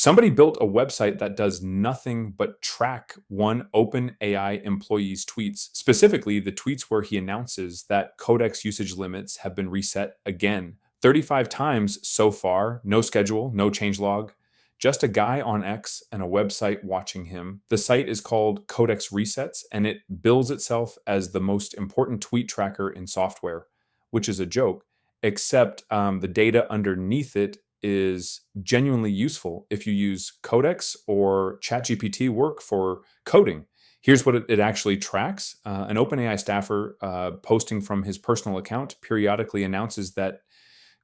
Somebody built a website that does nothing but track one OpenAI employee's tweets, specifically the tweets where he announces that Codex usage limits have been reset again. 35 times so far, no schedule, no changelog, just a guy on X and a website watching him. The site is called Codex Resets, and it bills itself as the most important tweet tracker in software, which is a joke, except the data underneath it is genuinely useful if you use Codex or ChatGPT work for coding. Here's what it actually tracks. An OpenAI staffer posting from his personal account periodically announces that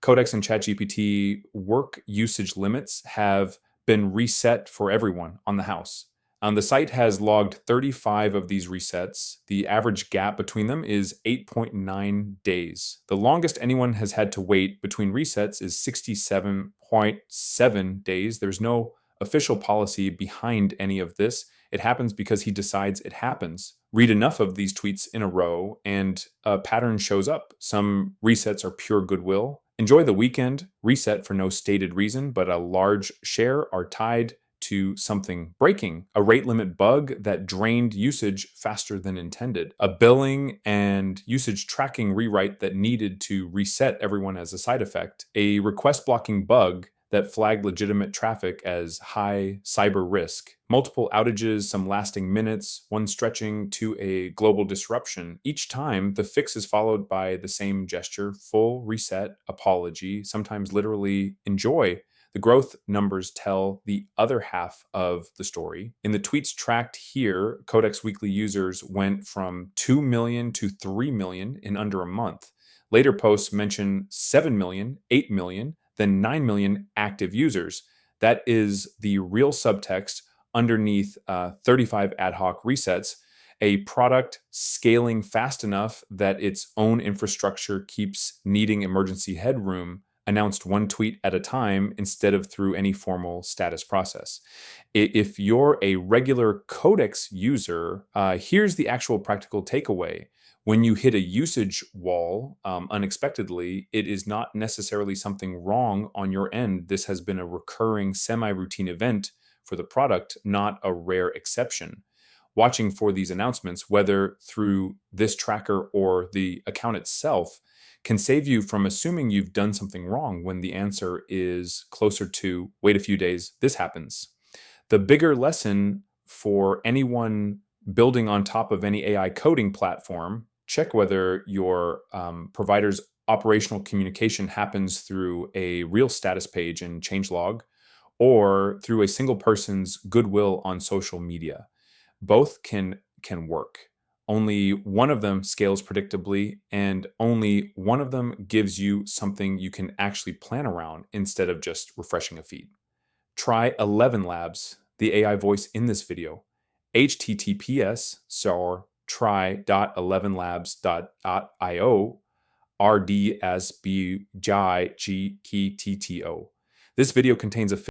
Codex and ChatGPT work usage limits have been reset for everyone on the house. The site has logged 35 of these resets. The average gap between them is 8.9 days. The longest anyone has had to wait between resets is 67.7 days. There's no official policy behind any of this. It happens because he decides it happens. Read enough of these tweets in a row and a pattern shows up. Some resets are pure goodwill. Enjoy the weekend, reset for no stated reason, but a large share are tied to something breaking, a rate limit bug that drained usage faster than intended, a billing and usage tracking rewrite that needed to reset everyone as a side effect, a request blocking bug that flagged legitimate traffic as high cyber risk, multiple outages, some lasting minutes, one stretching to a global disruption. Each time, the fix is followed by the same gesture, full reset, apology, sometimes literally enjoy. The growth numbers tell the other half of the story. In the tweets tracked here, Codex weekly users went from 2 million to 3 million in under a month. Later posts mention 7 million, 8 million, then 9 million active users. That is the real subtext underneath 35 ad hoc resets, a product scaling fast enough that its own infrastructure keeps needing emergency headroom, announced one tweet at a time instead of through any formal status process. If you're a regular Codex user, here's the actual practical takeaway. When you hit a usage wall unexpectedly, it is not necessarily something wrong on your end. This has been a recurring semi-routine event for the product, not a rare exception. Watching for these announcements, whether through this tracker or the account itself, can save you from assuming you've done something wrong when the answer is closer to, wait a few days, this happens. The bigger lesson for anyone building on top of any AI coding platform, check whether your provider's operational communication happens through a real status page in changelog or through a single person's goodwill on social media. Both can work. Only one of them scales predictably, and only one of them gives you something you can actually plan around instead of just refreshing a feed. Try 11 Labs, the AI voice in this video. https://try.11labs.io RD as B J G K T T O. This video contains a